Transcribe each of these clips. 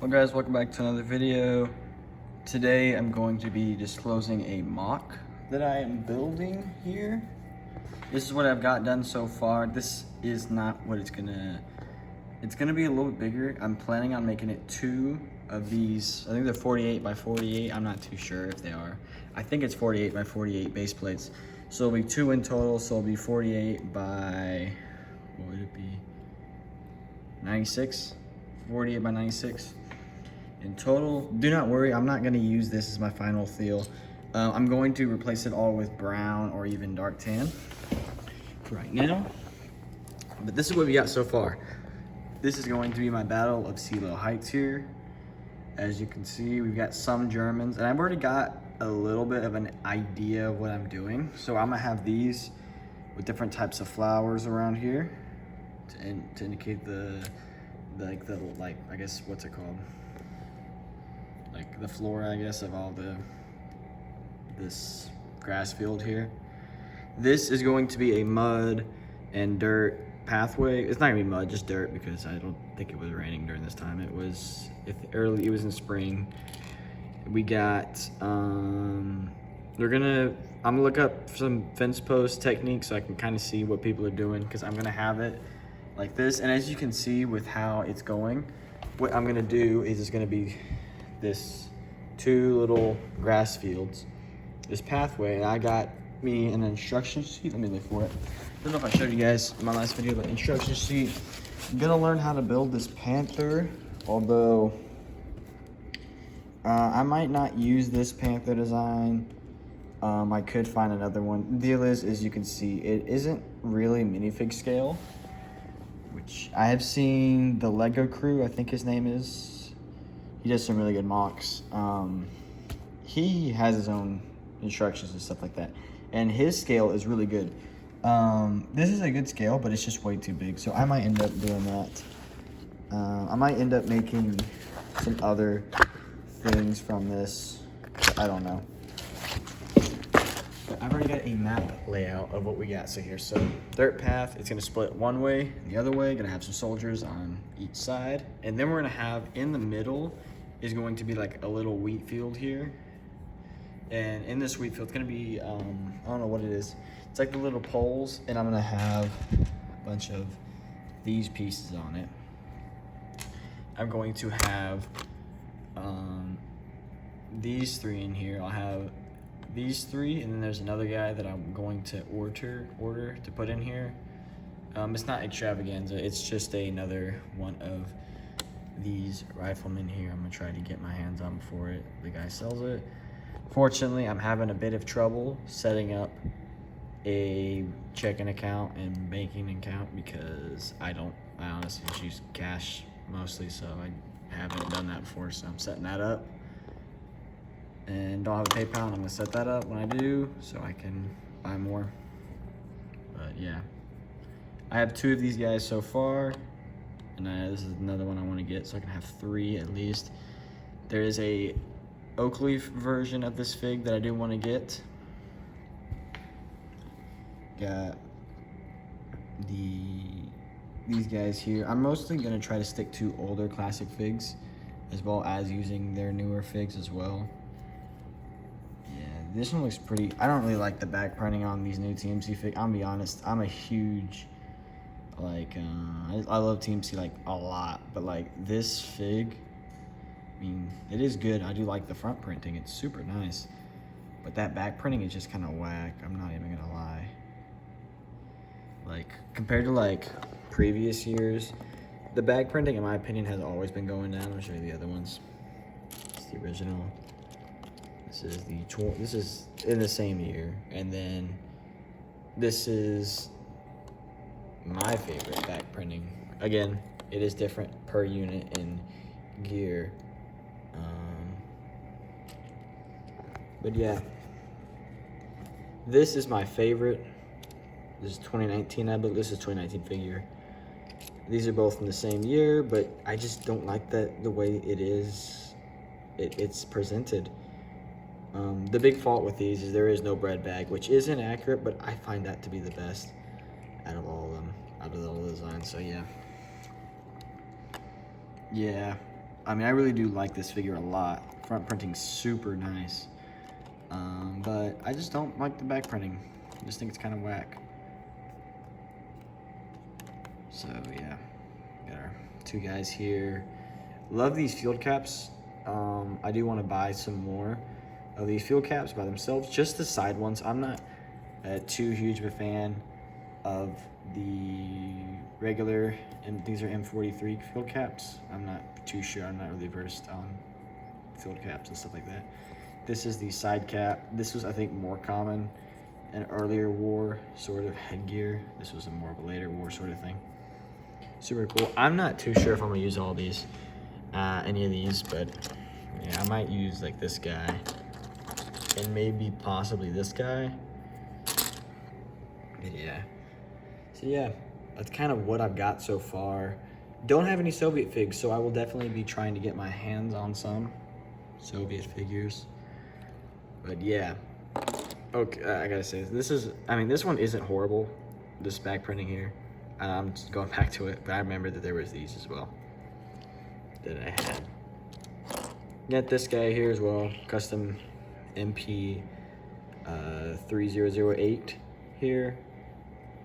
Well guys, welcome back to another video. Today I'm going to be disclosing a mock that I am building here. This is what I've got done so far. This is not what it's gonna be a little bit bigger. I'm planning on making it 2 of these. I think they're 48 by 48. I'm not too sure if they are. I think it's 48 by 48 base plates. So it'll be 2 in total, so it'll be 48 by, what would it be? 96? 48 by 96. In total. Do not worry, I'm not going to use this as my final feel. I'm going to replace it all with brown or even dark tan for right now. But this is what we got so far. This is going to be my battle of CeeLo heights here. As you can see, we've got some Germans, and I've already got a little bit of an idea of what I'm doing. So I'm gonna have these with different types of flowers around here to indicate I guess, what's it called? Like the flora, I guess, of all this grass field here. This is going to be a mud and dirt pathway. It's not gonna be mud, just dirt, because I don't think it was raining during this time. It was in spring. We got I'm gonna look up some fence post techniques so I can kind of see what people are doing, because I'm gonna have it like this. And as you can see with how it's going, what I'm gonna do is it's gonna be this 2 little grass fields, this pathway, and I got me an instruction sheet. Let me look for it. I don't know if I showed you guys in my last video, but instruction sheet. I'm gonna learn how to build this panther, although I might not use this panther design. I could find another one. The deal is you can see it isn't really minifig scale, which I have seen the Lego crew, I think his name is. He does some really good mocks. He has his own instructions and stuff like that, and his scale is really good. This is a good scale, but it's just way too big, so I might end up doing that. I might end up making some other things from this. I don't know. But I've already got a map layout of what we got. So dirt path, it's gonna split one way and the other way. Gonna have some soldiers on each side. And then we're gonna have, in the middle is going to be like a little wheat field here. And in this wheat field, it's gonna be, I don't know what it is. It's like the little poles, and I'm gonna have a bunch of these pieces on it. I'm going to have these 3 in here. I'll have these 3, and then there's another guy that I'm going to order to put in here. It's not extravaganza, it's just another one of these riflemen here. I'm gonna try to get my hands on before the guy sells it. Fortunately, I'm having a bit of trouble setting up a checking account and banking account because I honestly just use cash mostly, so I haven't done that before, so I'm setting that up. And don't have a PayPal, and I'm gonna set that up when I do so I can buy more. But yeah, I have 2 of these guys so far, and this is another one I want to get, so I can have 3 at least. There is a oak leaf version of this fig that I do want to get. Got these guys here. I'm mostly gonna try to stick to older classic figs, as well as using their newer figs as well. This one looks pretty. I don't really like the back printing on these new TMC fig. I'm gonna be honest, I'm a huge, I love TMC like a lot, but like this fig, I mean, it is good. I do like the front printing, it's super nice, but that back printing is just kind of whack. I'm not even gonna lie. Like, compared to like previous years, the back printing, in my opinion, has always been going down. I'll show you the other ones. It's the original. This is in the same year, and then this is my favorite back printing. Again, it is different per unit in gear, but yeah, this is my favorite. This is 2019, I believe. This is 2019 figure. These are both in the same year, but I just don't like that the way it is. It's presented. The big fault with these is there is no bread bag, which is inaccurate, but I find that to be the best out of all of them, out of all the designs. So yeah, I mean, I really do like this figure a lot. Front printing's super nice. But I just don't like the back printing. I just think it's kind of whack. So yeah, got our two guys here. Love these field caps. I do want to buy some more of these field caps by themselves, just the side ones. I'm not too huge of a fan of the regular, and these are M43 field caps. I'm not too sure. I'm not really versed on field caps and stuff like that. This is the side cap. This was, I think, more common in earlier war sort of headgear. This was a more of a later war sort of thing. Super cool. I'm not too sure if I'm gonna use all these, any of these, but yeah, I might use like this guy and maybe possibly this guy. But yeah. So yeah, that's kind of what I've got so far. Don't have any Soviet figs, so I will definitely be trying to get my hands on some Soviet figures. But yeah, okay, I gotta say, this one isn't horrible, this back printing here. I'm just going back to it, but I remember that there was these as well that I had. Got this guy here as well, custom MP 3008 here.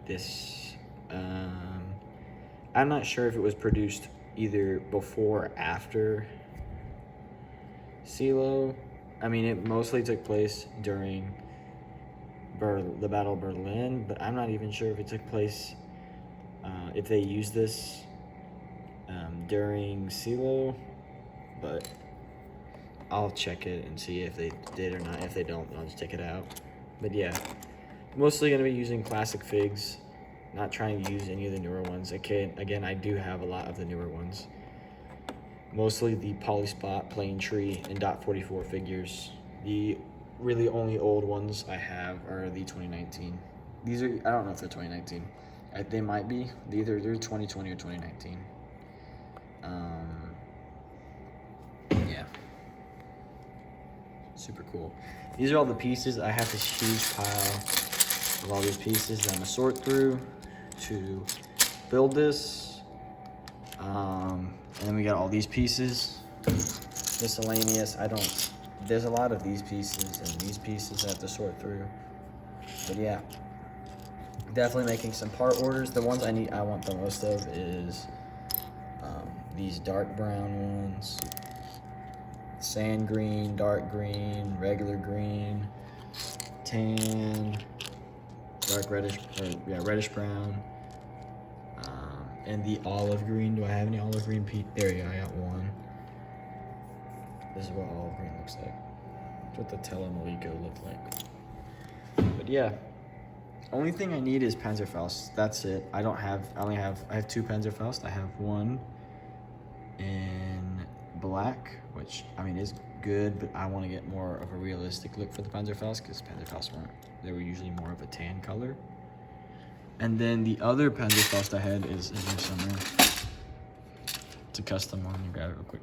This, I'm not sure if it was produced either before or after CeeLo. I mean, it mostly took place during the Battle of Berlin, but I'm not even sure if it took place, if they used this during CeeLo, but I'll check it and see if they did or not. If they don't, then I'll just take it out. But yeah, mostly going to be using classic figs, not trying to use any of the newer ones. Okay, again, I do have a lot of the newer ones. Mostly the Polyspot, Plain Tree, and Dot 44 figures. The really only old ones I have are the 2019. These are, I don't know if they're 2019. They might be. They're 2020 or 2019. Yeah. Super cool. These are all the pieces. I have this huge pile of all these pieces that I'm gonna sort through to build this. And then we got all these pieces, miscellaneous. There's a lot of these pieces and these pieces I have to sort through. But yeah, definitely making some part orders. The ones I want the most of is these dark brown ones, sand green, dark green, regular green, tan, dark reddish, reddish brown, and the olive green. Do I have any olive green? There you go, I got one. This is what olive green looks like. That's what the Telemaliko looked like. But yeah, only thing I need is Panzerfaust. That's it. I have two Panzerfaust. I have one in black, which I mean is good, but I want to get more of a realistic look for the Panzerfaust because Panzerfaust they were usually more of a tan color. And then the other Panzerfaust I had is in here somewhere. It's a custom one. Let me grab it real quick.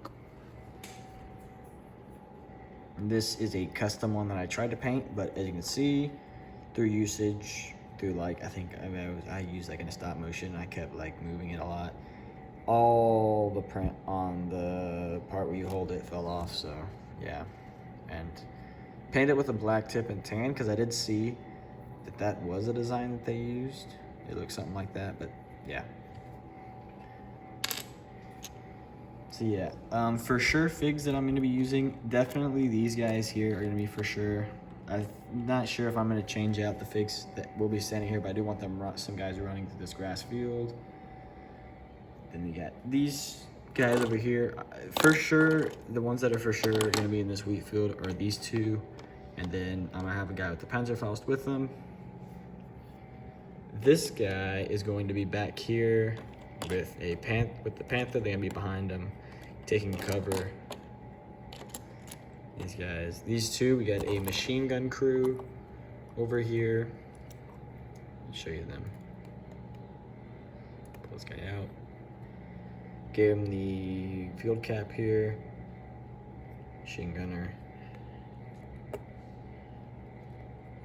This is a custom one that I tried to paint, but as you can see, through usage, through like, I used like in a stop motion, I kept like moving it a lot. All the print on the part where you hold it fell off, so yeah. And painted it with a black tip and tan, because I did see that was a design that they used. It looks something like that, but yeah. So yeah, for sure figs that I'm going to be using, definitely these guys here are going to be for sure. I'm not sure if I'm going to change out the figs that will be standing here, but I do want some guys running through this grass field. Then we got these guys over here. For sure, the ones that are for sure going to be in this wheat field are these two. And then I'm going to have a guy with the Panzerfaust with them. This guy is going to be back here with the Panther. They're going to be behind him, taking cover. These guys. These two, we got a machine gun crew over here. I'll show you them. Pull this guy out. Gave him the field cap here. Machine gunner.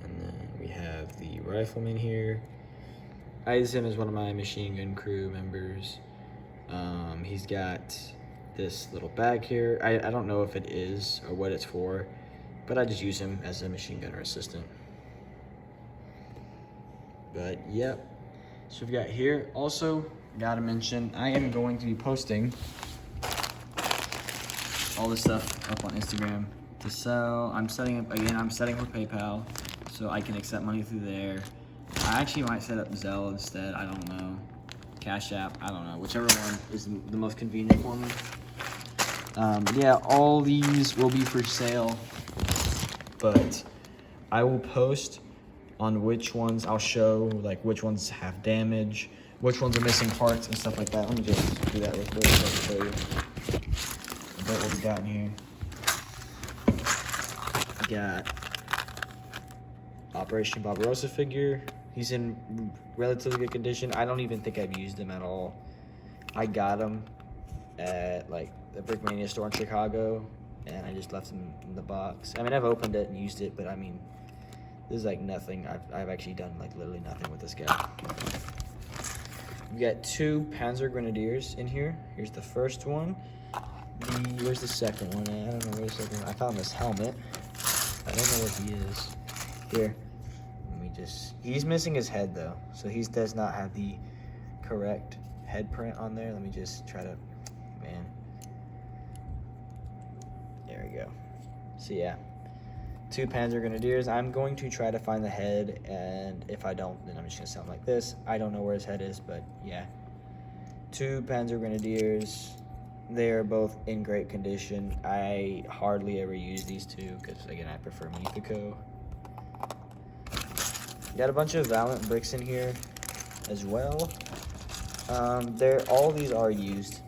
And then we have the rifleman here. I use him as one of my machine gun crew members. He's got this little bag here. I don't know if it is or what it's for, but I just use him as a machine gunner assistant. But yep, so we've got here. Also, gotta mention, I am going to be posting all this stuff up on Instagram to sell. I'm setting up for PayPal, so I can accept money through there. I actually might set up Zelle instead, I don't know. Cash App, I don't know, whichever one is the most convenient for me. Yeah, all these will be for sale, but I will post on which ones I'll show, like which ones have damage, which ones are missing parts and stuff like that. Let me just do that real quick so I can show you what we got in here. We got Operation Barbarossa figure. He's in relatively good condition. I don't even think I've used him at all. I got him at like the Brickmania store in Chicago, and I just left him in the box. I mean, I've opened it and used it, but I mean, this is like nothing. I've actually done like literally nothing with this guy. We got 2 Panzer Grenadiers in here. Here's the first one. Where's the second one? I don't know where the second one. I found this helmet. I don't know where he is. Here. He's missing his head though, so he does not have the correct head print on there. Let me just try to, man. There we go. So yeah, 2 Panzer Grenadiers. I'm going to try to find the head, and if I don't, then I'm just gonna sound like this. I don't know where his head is, but yeah. 2 Panzer Grenadiers. They are both in great condition. I hardly ever use these two because, again, I prefer Magnifico. Got a bunch of Valiant bricks in here as well. All these are used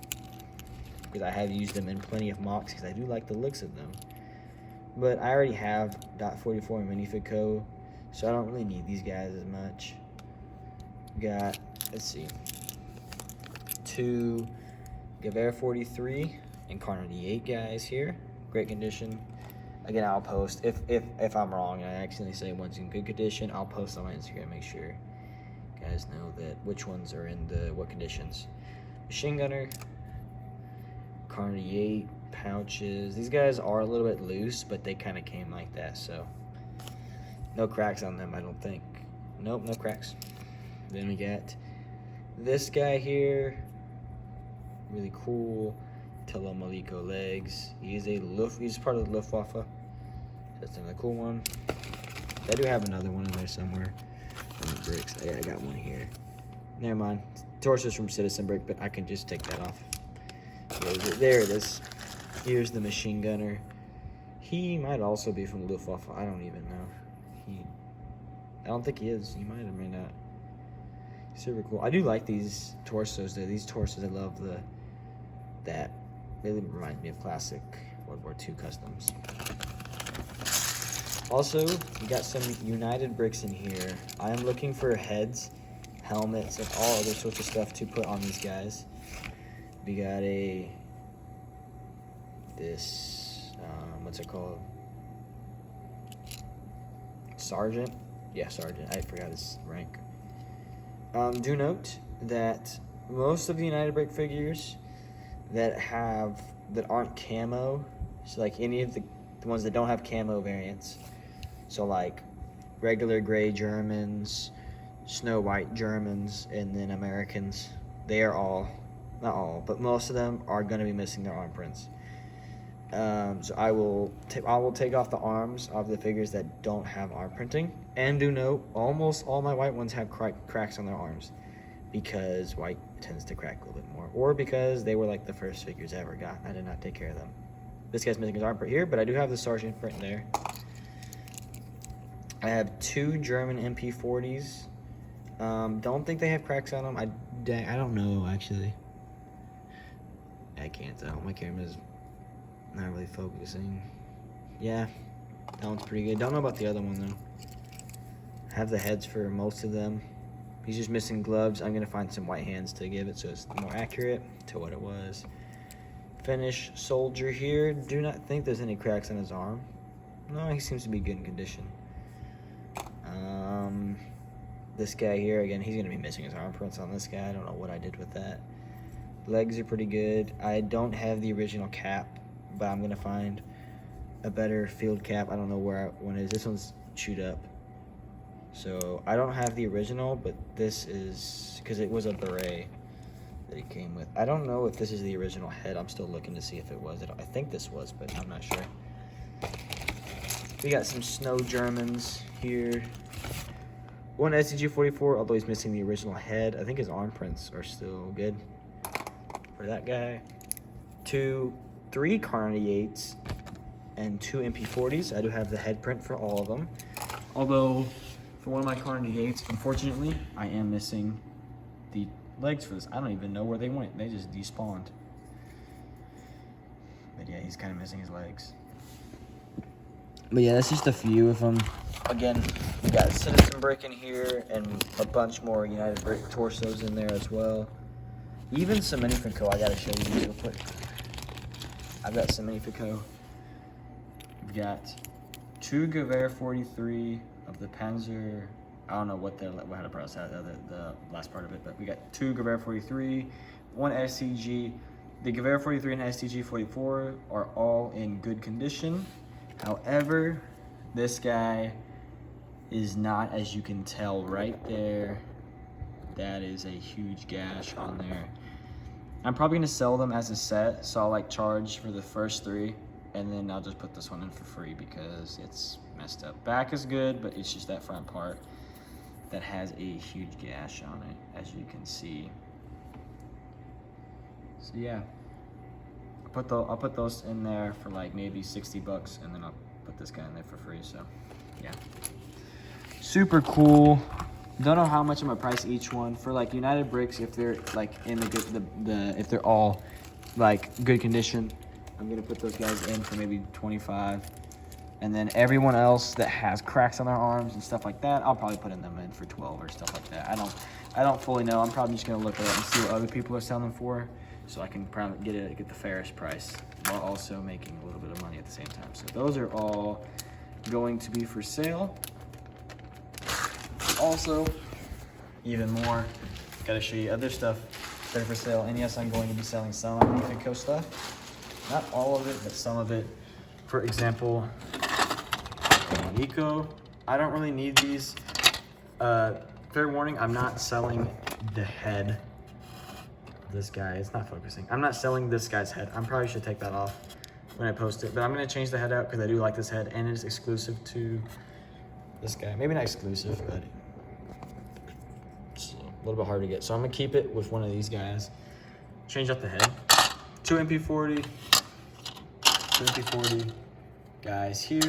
because I have used them in plenty of mocks because I do like the looks of them. But I already have .44 Magnifico, so I don't really need these guys as much. Got, let's see, 2 Gewehr 43 and Carnegie 8 guys here. Great condition. Again, I'll post if I'm wrong and I accidentally say one's in good condition, I'll post on my Instagram, make sure you guys know that which ones are in what conditions. Machine gunner, Carnegie 8 pouches. These guys are a little bit loose, but they kind of came like that, so no cracks on them, I don't think. Nope, no cracks. Then we got this guy here, really cool. Telomaliko legs. He's part of the Luftwaffe. That's another cool one. I do have another one in there somewhere. Bricks. Yeah, I got one here. Never mind. Torso's from Citizen Brick, but I can just take that off. There it is. Here's the machine gunner. He might also be from the Luftwaffe. I don't even know. I don't think he is. He might or may not. Super cool. I do like these torsos though. These torsos, I love that. Really reminds me of classic World War II customs. Also, we got some United bricks in here. I am looking for heads, helmets, and all other sorts of stuff to put on these guys. We got what's it called? Sergeant? Yeah, Sergeant. I forgot his rank. Do note that most of the United brick figures that aren't camo, so like any of the ones that don't have camo variants, so like regular gray Germans, snow white Germans, and then Americans, they are all, not all, but most of them are going to be missing their arm prints. So I will take off the arms of the figures that don't have arm printing, and do note almost all my white ones have cracks on their arms, because white tends to crack a little bit more, or because they were like the first figures I ever got. I did not take care of them. This guy's missing his arm print here, but I do have the Sergeant print there. I have 2 German MP40s. Don't think they have cracks on them. I don't know, actually. I can't tell. My camera's not really focusing. Yeah, that one's pretty good. Don't know about the other one, though. I have the heads for most of them. He's just missing gloves. I'm going to find some white hands to give it so it's more accurate to what it was. Finnish soldier here. Do not think there's any cracks on his arm. No, he seems to be good in condition. This guy here, again, he's going to be missing his arm prints on this guy. I don't know what I did with that. Legs are pretty good. I don't have the original cap, but I'm gonna find a better field cap. I don't know where one is. This one's chewed up. So I don't have the original, but this is, because it was a beret that it came with. I don't know if this is the original head. I'm still looking to see if it was. I think this was, but I'm not sure. We got some snow Germans here. One STG-44, although he's missing the original head. I think his arm prints are still good for that guy. 3 Car 98s and 2 MP40s. I do have the head print for all of them. Although, for one of my Car 98s, unfortunately, I am missing the legs for this. I don't even know where they went. They just despawned. But yeah, he's kind of missing his legs. But yeah, that's just a few of them. Again, we got Citizen Brick in here and a bunch more United Brick torsos in there as well. Even some Minifico, I gotta show you these real quick. I've got some Minifico. We've got 2 Gewehr 43 of the Panzer. I don't know how to pronounce that, the last part of it, but we got 2 Gewehr 43, 1 STG. The Gewehr 43 and STG 44 are all in good condition. However, this guy is not, as you can tell right there. That is a huge gash on there. I'm probably gonna sell them as a set, so I'll like charge for the first 3, and then I'll just put this one in for free because it's messed up. Back is good, but it's just that front part that has a huge gash on it, as you can see. So yeah. I'll put those in there for like maybe 60 bucks, and then I'll put this guy in there for free. So yeah, super cool. Don't know how much I'm gonna price each one for like United Bricks. If they're like in if they're all like good condition, I'm gonna put those guys in for maybe 25. And then everyone else that has cracks on their arms and stuff like that, I'll probably put them in for 12 or stuff like that. I don't fully know. I'm probably just gonna look at it and see what other people are selling them for, so I can probably get the fairest price while also making a little bit of money at the same time. So those are all going to be for sale. Also, even more, gotta show you other stuff that are for sale. And yes, I'm going to be selling some Minifico stuff. Not all of it, but some of it. For example, Nico. I don't really need these. Fair warning, I'm not selling the head. This guy, it's not focusing. I'm not selling this guy's head. I probably should take that off when I post it, but I'm gonna change the head out because I do like this head, and it is exclusive to this guy. Maybe not exclusive, but it's a little bit hard to get. So I'm gonna keep it with one of these guys. Change out the head. 2 MP40, 2 MP40 guys here.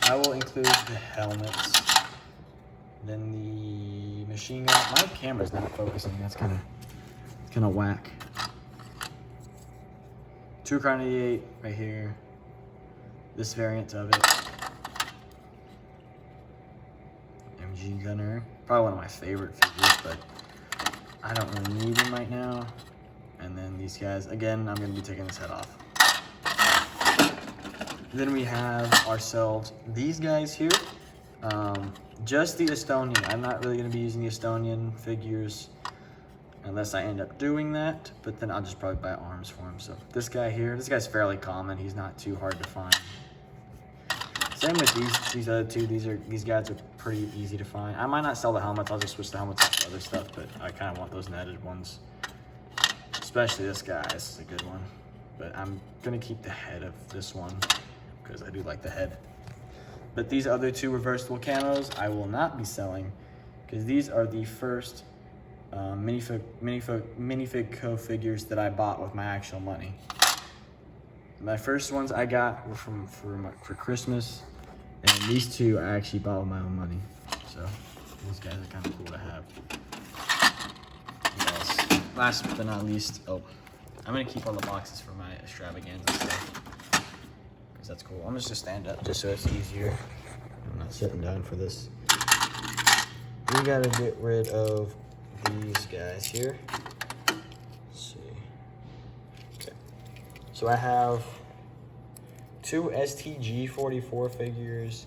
I will include the helmets. Then the machine gun. My camera's not focusing. That's kind of whack. 2 Car 98 right here. This variant of it. MG Gunner. Probably one of my favorite figures, but I don't really need them right now. And then these guys. Again, I'm going to be taking this head off. Then we have ourselves these guys here. Just the Estonian. I'm not really going to be using the Estonian figures unless I end up doing that, but then I'll just probably buy arms for him. So this guy here, this guy's fairly common. He's not too hard to find. Same with these other two. These guys are pretty easy to find. I might not sell the helmets. I'll just switch the helmets to other stuff, but I kind of want those netted ones. Especially this guy. This is a good one. But I'm going to keep the head of this one because I do like the head. But these other 2 reversible camos I will not be selling because these are the first Minifico figures that I bought with my actual money. My first ones I got were for Christmas, and these 2 I actually bought with my own money. So these guys are kind of cool to have. Yes. Last but not least, I'm gonna keep all the boxes for my extravaganza stuff because that's cool. I'm just gonna stand up just so it's easier. I'm not sitting down for this. We gotta get rid of these guys here. Let's see. Okay. So I have 2 STG-44 figures,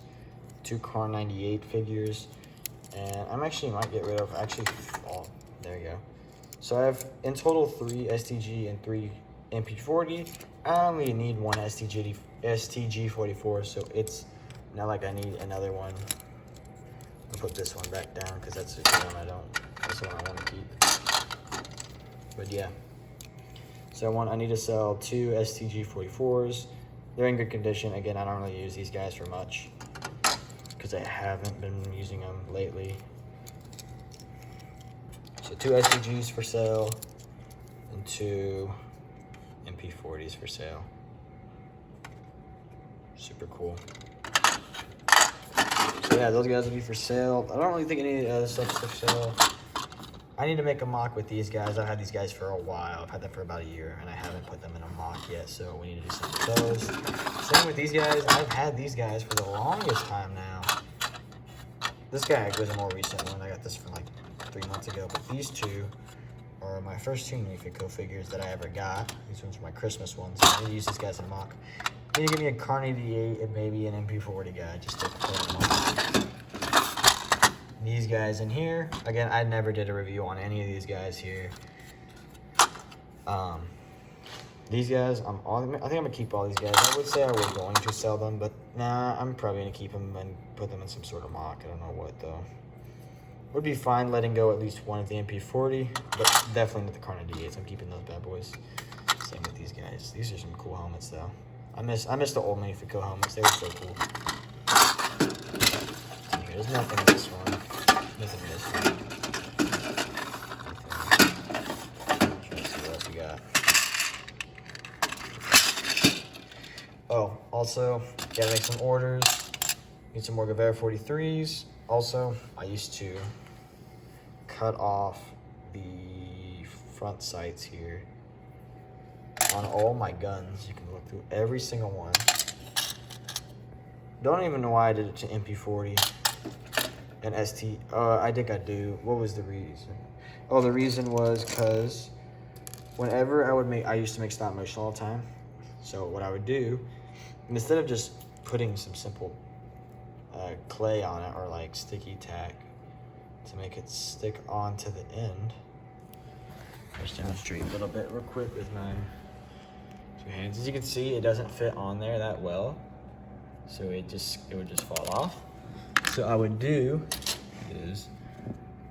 2 Car 98 figures, and I'm actually might get rid of, there you go. So I have in total 3 STG and 3 MP40. I only need 1 STG44, so it's not like I need another one. I'll put this one back down because that's the one that's the one I want to keep. But yeah. So I need to sell 2 STG44s. They're in good condition. Again, I don't really use these guys for much because I haven't been using them lately. So 2 STGs for sale and 2 MP40s for sale. Super cool. So yeah, those guys will be for sale. I don't really think any of the other stuff's for sale. I need to make a mock with these guys. I've had these guys for a while. I've had them for about a year, and I haven't put them in a mock yet, so we need to do something with those. Same with these guys. I've had these guys for the longest time now. This guy was a more recent one. I got this from like 3 months ago, but these two are my first 2 Unifico figures that I ever got. These ones are my Christmas ones. I'm gonna use these guys in a mock. I need to give me a Carney D8 and maybe an MP40 guy just to put them on. These guys in here, again, I never did a review on any of these guys here. These guys, I think I'm gonna keep all these guys. I would say I was going to sell them, but nah, I'm probably gonna keep them and put them in some sort of mock. I don't know what though. Would be fine letting go at least one of the MP40, but definitely not the Carney D8s. I'm keeping those bad boys. Same with these guys. These are some cool helmets though. I miss the old Unifico helmets. They were so cool. There's nothing in this one. Nothing in this one. Trying to see what else we got. Oh, also, gotta make some orders. Need some more Guevara 43s. Also, I used to cut off the front sights here on all my guns. You can look through every single one. Don't even know why I did it to MP40 and ST. I think I do. What was the reason? Oh, the reason was because whenever I used to make stop motion all the time. So what I would do, instead of just putting some simple clay on it or like sticky tack to make it stick onto the end. I'll just demonstrate a little bit real quick with my 2 hands. As you can see, it doesn't fit on there that well, so it would just fall off. So I would do is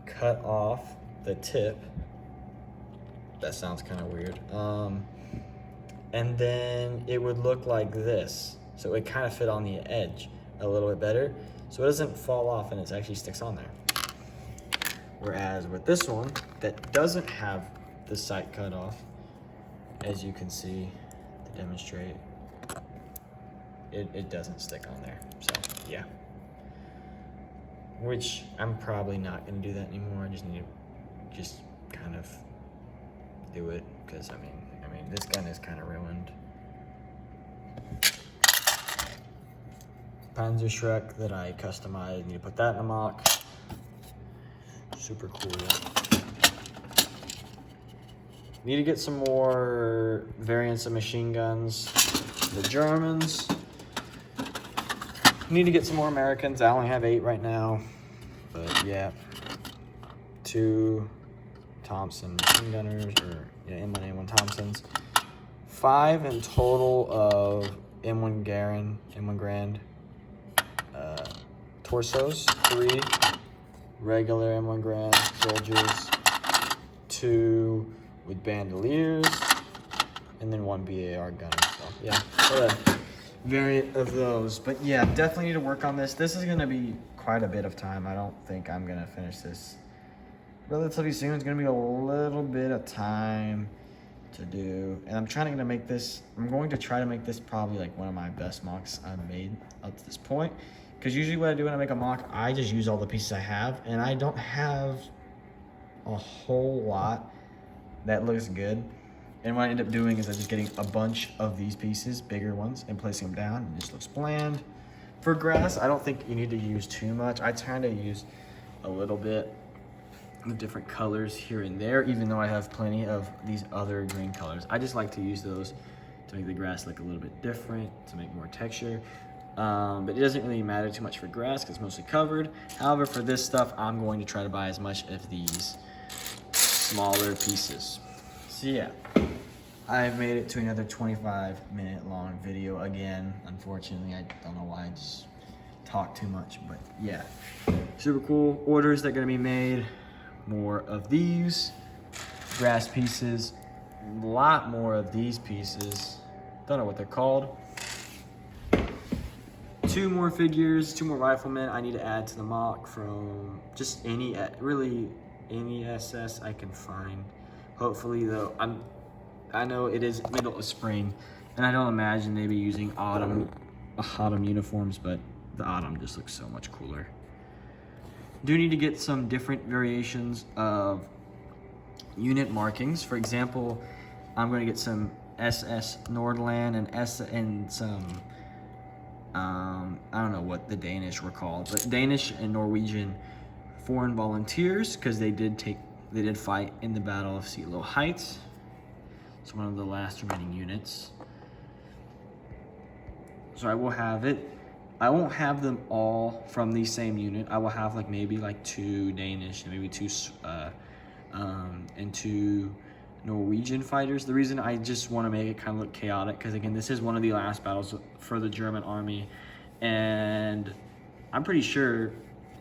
cut off the tip. That sounds kind of weird. And then it would look like this. So it kind of fit on the edge a little bit better, so it doesn't fall off and it actually sticks on there. Whereas with this one that doesn't have the sight cut off, as you can see, to demonstrate, it doesn't stick on there. So yeah, which I'm probably not gonna do that anymore. I just need to kind of do it because I mean this gun is kind of ruined. Panzer Shrek that I customized. Need to put that in a mock. Super cool. Need to get some more variants of machine guns. The Germans. Need to get some more Americans. I only have 8 right now. But yeah. 2 Thompson machine gunners, or yeah, M1A1 Thompsons. 5 in total of M1 Grand torsos. 3 regular M1 Grand soldiers. 2 with bandoliers, and then 1 BAR gunner. So yeah, a variant of those. But yeah, definitely need to work on this. This is gonna be quite a bit of time. I don't think I'm gonna finish this relatively soon. It's gonna be a little bit of time to do, and I'm going to try to make this probably like one of my best mocks I've made up to this point, because usually what I do when I make a mock, I just use all the pieces I have, and I don't have a whole lot that looks good. And what I end up doing is I'm just getting a bunch of these pieces, bigger ones, and placing them down, and it just looks bland. For grass, I don't think you need to use too much. I try to use a little bit of different colors here and there, even though I have plenty of these other green colors. I just like to use those to make the grass look a little bit different, to make more texture. But it doesn't really matter too much for grass because it's mostly covered. However, for this stuff, I'm going to try to buy as much of these smaller pieces. So yeah, I've made it to another 25-minute long video again. Unfortunately, I don't know why I just talk too much, but yeah, super cool. Orders that are gonna be made, more of these brass pieces, a lot more of these pieces. Don't know what they're called. 2 more figures, 2 more riflemen I need to add to the mock from just really any SS I can find. Hopefully though, I know it is middle of spring, and I don't imagine they'd be using autumn uniforms, but the autumn just looks so much cooler. Do need to get some different variations of unit markings. For example, I'm going to get some SS Nordland and some I don't know what the Danish were called, but Danish and Norwegian foreign volunteers, because they did fight in the Battle of Seelow Heights. It's one of the last remaining units. So I will have it. I won't have them all from the same unit. I will have maybe 2 Danish and maybe 2 Norwegian fighters. The reason I just want to make it kind of look chaotic, because again, this is one of the last battles for the German army, and I'm pretty sure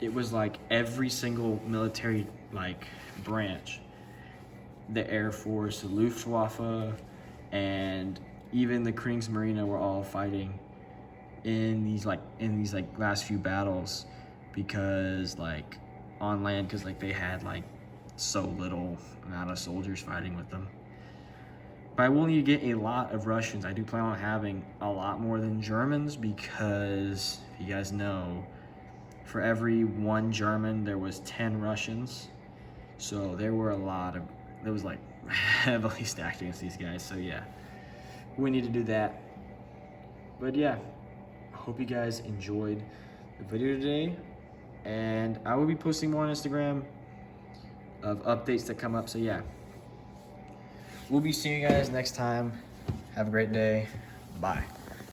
it was every single military branch, the Air Force, the Luftwaffe, and even the Kriegsmarine were all fighting in these last few battles, because on land, because they had so little amount of soldiers fighting with them. But I will need to get a lot of Russians. I do plan on having a lot more than Germans, because if you guys know, for every 1 German there was 10 Russians. So there was heavily stacked against these guys. So yeah, we need to do that. But yeah, I hope you guys enjoyed the video today, and I will be posting more on Instagram of updates that come up. So yeah, we'll be seeing you guys next time. Have a great day. Bye.